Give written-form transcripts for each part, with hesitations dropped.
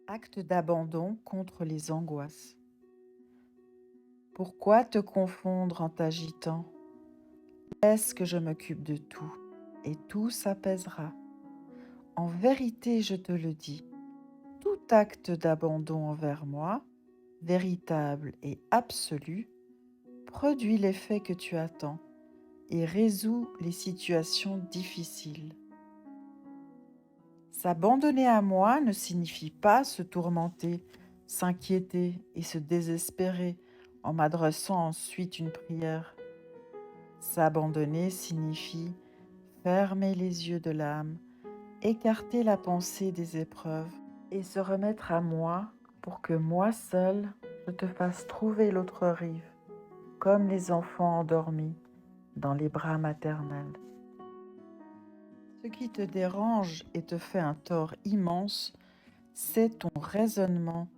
Acte d'abandon contre les angoisses. Pourquoi te confondre en t'agitant? Laisse que je m'occupe de tout, et tout s'apaisera. En vérité, je te le dis, tout acte d'abandon envers moi, véritable et absolu, produit l'effet que tu attends et résout les situations difficiles. S'abandonner à moi ne signifie pas se tourmenter, s'inquiéter et se désespérer en m'adressant ensuite une prière. S'abandonner signifie fermer les yeux de l'âme, écarter la pensée des épreuves et se remettre à moi pour que moi seul je te fasse trouver l'autre rive, comme les enfants endormis dans les bras maternels. Ce qui te dérange et te fait un tort immense, c'est ton raisonnement,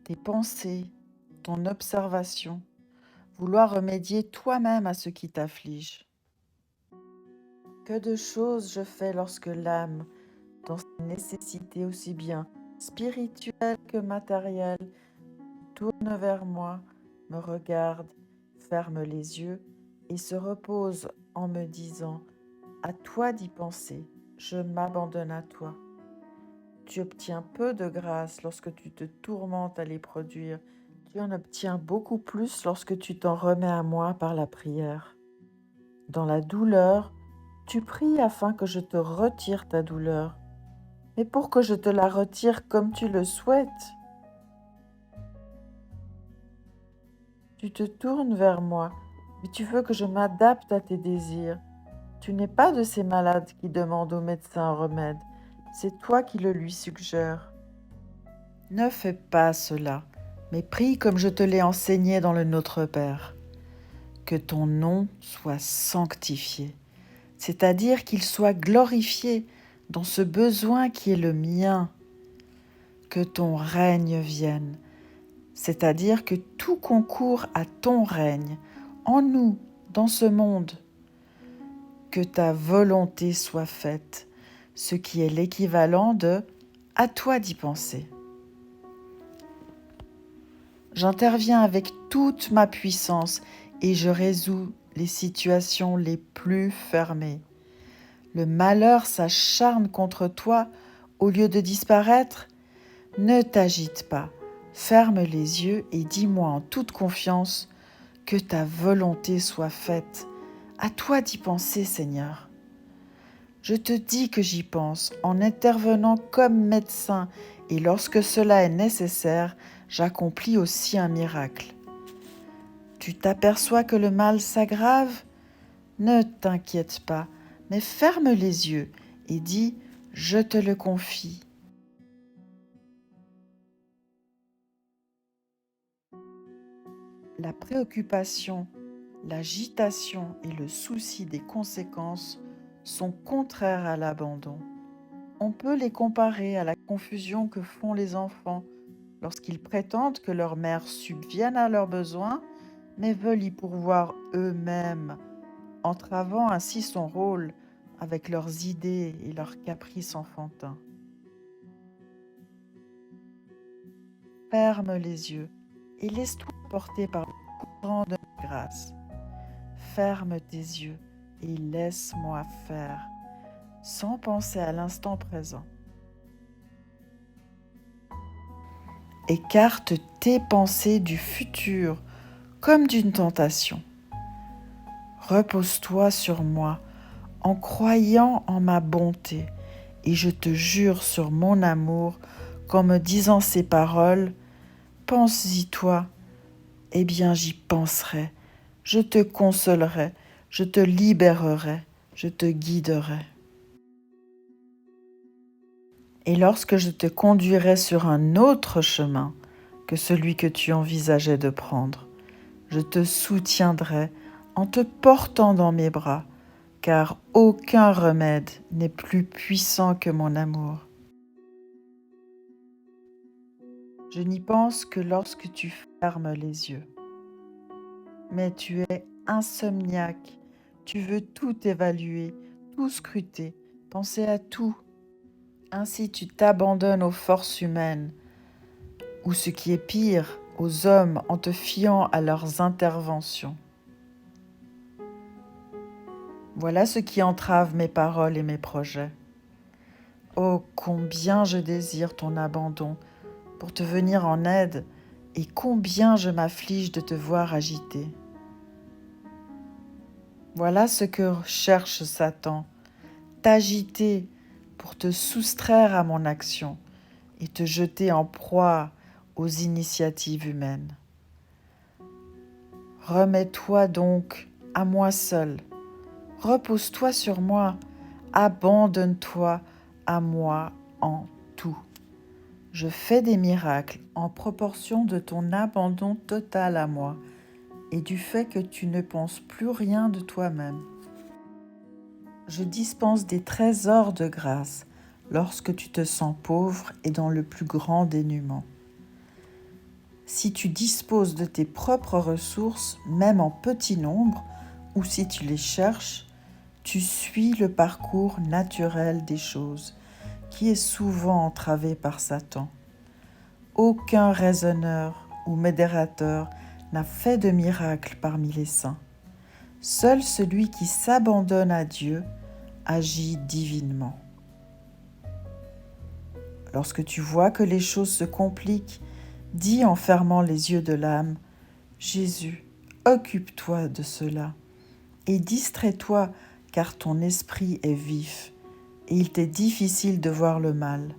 tes pensées, ton observation, vouloir remédier toi-même à ce qui t'afflige. Que de choses je fais lorsque l'âme, dans ses nécessités aussi bien spirituelles que matérielles, tourne vers moi, me regarde, ferme les yeux et se repose en me disant: à toi d'y penser, je m'abandonne à toi. Tu obtiens peu de grâce lorsque tu te tourmentes à les produire. Tu en obtiens beaucoup plus lorsque tu t'en remets à moi par la prière. Dans la douleur, tu pries afin que je te retire ta douleur, mais pour que je te la retire comme tu le souhaites. Tu te tournes vers moi, mais tu veux que je m'adapte à tes désirs. Tu n'es pas de ces malades qui demandent au médecin un remède, c'est toi qui le lui suggères. Ne fais pas cela, mais prie comme je te l'ai enseigné dans le Notre Père. Que ton nom soit sanctifié, c'est-à-dire qu'il soit glorifié dans ce besoin qui est le mien. Que ton règne vienne, c'est-à-dire que tout concourt à ton règne, en nous, dans ce monde. Que ta volonté soit faite, ce qui est l'équivalent de « à toi d'y penser ». J'interviens avec toute ma puissance et je résous les situations les plus fermées. Le malheur s'acharne contre toi au lieu de disparaître. Ne t'agite pas, ferme les yeux et dis-moi en toute confiance que ta volonté soit faite. À toi d'y penser, Seigneur. Je te dis que j'y pense en intervenant comme médecin et lorsque cela est nécessaire, j'accomplis aussi un miracle. Tu t'aperçois que le mal s'aggrave? Ne t'inquiète pas, mais ferme les yeux et dis « Je te le confie ». La préoccupation, l'agitation et le souci des conséquences sont contraires à l'abandon. On peut les comparer à la confusion que font les enfants lorsqu'ils prétendent que leur mère subvienne à leurs besoins, mais veulent y pourvoir eux-mêmes, entravant ainsi son rôle avec leurs idées et leurs caprices enfantins. Ferme les yeux et laisse-toi porter par le courant de ma grâce. Ferme tes yeux et laisse-moi faire, sans penser à l'instant présent. Écarte tes pensées du futur comme d'une tentation. Repose-toi sur moi en croyant en ma bonté et je te jure sur mon amour qu'en me disant ces paroles, pense-y toi, eh bien j'y penserai, je te consolerai, je te libérerai, je te guiderai. Et lorsque je te conduirai sur un autre chemin que celui que tu envisageais de prendre, je te soutiendrai en te portant dans mes bras, car aucun remède n'est plus puissant que mon amour. Je n'y pense que lorsque tu fermes les yeux. Mais tu es insomniaque, tu veux tout évaluer, tout scruter, penser à tout. Ainsi tu t'abandonnes aux forces humaines, ou ce qui est pire, aux hommes en te fiant à leurs interventions. Voilà ce qui entrave mes paroles et mes projets. Oh, combien je désire ton abandon pour te venir en aide, et combien je m'afflige de te voir agité. Voilà ce que cherche Satan, t'agiter pour te soustraire à mon action et te jeter en proie aux initiatives humaines. Remets-toi donc à moi seul, repose-toi sur moi, abandonne-toi à moi en tout. Je fais des miracles en proportion de ton abandon total à moi et du fait que tu ne penses plus rien de toi-même. Je dispense des trésors de grâce lorsque tu te sens pauvre et dans le plus grand dénuement. Si tu disposes de tes propres ressources, même en petit nombre, ou si tu les cherches, tu suis le parcours naturel des choses, qui est souvent entravé par Satan. Aucun raisonneur ou modérateur n'a fait de miracle parmi les saints. Seul celui qui s'abandonne à Dieu agit divinement. Lorsque tu vois que les choses se compliquent, dis en fermant les yeux de l'âme, « Jésus, occupe-toi de cela et distrais-toi car ton esprit est vif et il t'est difficile de voir le mal. »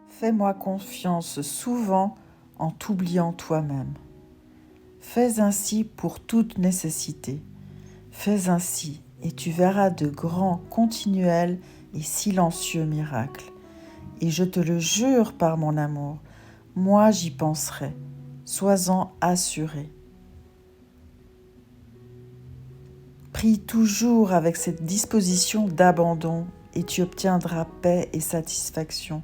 Fais-moi confiance souvent en t'oubliant toi-même. Fais ainsi pour toute nécessité. Fais ainsi et tu verras de grands, continuels et silencieux miracles. Et je te le jure par mon amour, moi j'y penserai. Sois-en assuré. Prie toujours avec cette disposition d'abandon et tu obtiendras paix et satisfaction,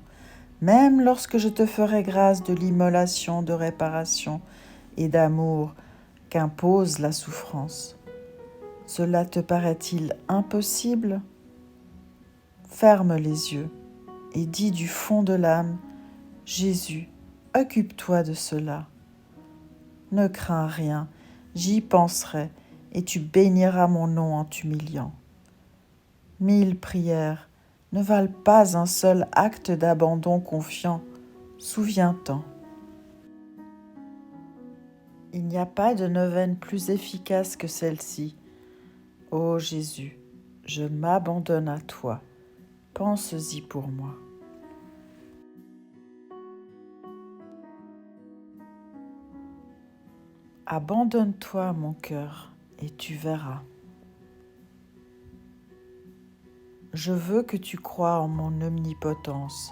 même lorsque je te ferai grâce de l'immolation de réparation et d'amour qu'impose la souffrance. Cela te paraît-il impossible ? Ferme les yeux et dis du fond de l'âme, « Jésus, occupe-toi de cela. Ne crains rien, j'y penserai et tu béniras mon nom en t'humiliant. » 1000 prières ne valent pas un seul acte d'abandon confiant. Souviens-t'en. Il n'y a pas de neuvaine plus efficace que celle-ci. Ô Jésus, je m'abandonne à toi. Pense-y pour moi. Abandonne-toi, mon cœur, et tu verras. Je veux que tu crois en mon omnipotence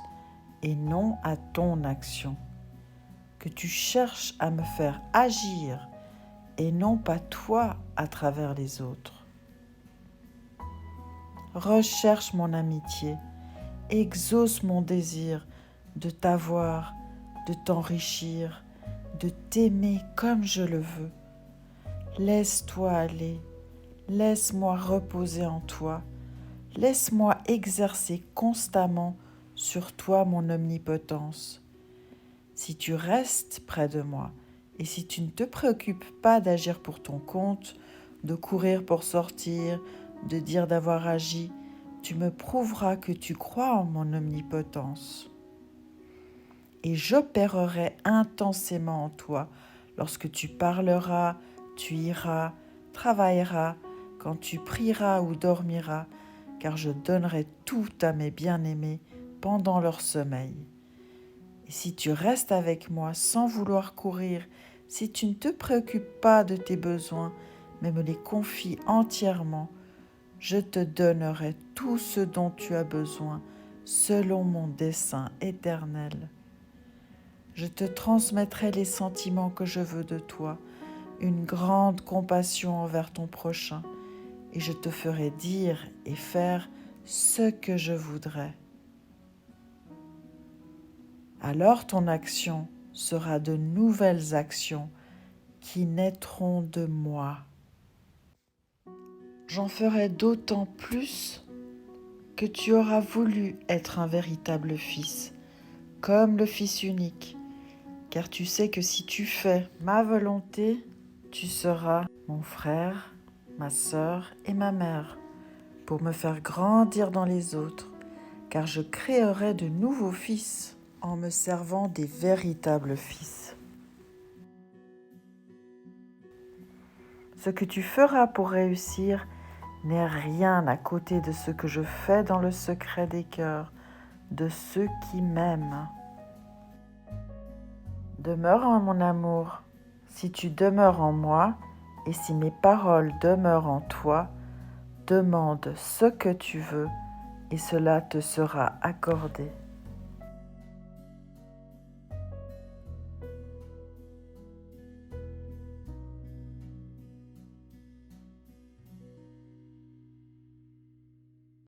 et non à ton action, que tu cherches à me faire agir et non pas toi à travers les autres. Recherche mon amitié, exauce mon désir de t'avoir, de t'enrichir, de t'aimer comme je le veux. Laisse-toi aller, laisse-moi reposer en toi, laisse-moi exercer constamment sur toi mon omnipotence. Si tu restes près de moi et si tu ne te préoccupes pas d'agir pour ton compte, de courir pour sortir, de dire d'avoir agi, tu me prouveras que tu crois en mon omnipotence. Et j'opérerai intensément en toi lorsque tu parleras, tu iras, travailleras, quand tu prieras ou dormiras, car je donnerai tout à mes bien-aimés pendant leur sommeil. Et si tu restes avec moi sans vouloir courir, si tu ne te préoccupes pas de tes besoins, mais me les confies entièrement, je te donnerai tout ce dont tu as besoin, selon mon dessein éternel. Je te transmettrai les sentiments que je veux de toi, une grande compassion envers ton prochain, et je te ferai dire et faire ce que je voudrais. Alors ton action sera de nouvelles actions qui naîtront de moi. J'en ferai d'autant plus que tu auras voulu être un véritable fils, comme le Fils unique, car tu sais que si tu fais ma volonté, tu seras mon frère, ma sœur et ma mère, pour me faire grandir dans les autres, car je créerai de nouveaux fils en me servant des véritables fils. Ce que tu feras pour réussir n'est rien à côté de ce que je fais dans le secret des cœurs de ceux qui m'aiment. Demeure en mon amour. Si tu demeures en moi, et si mes paroles demeurent en toi, demande ce que tu veux, et cela te sera accordé.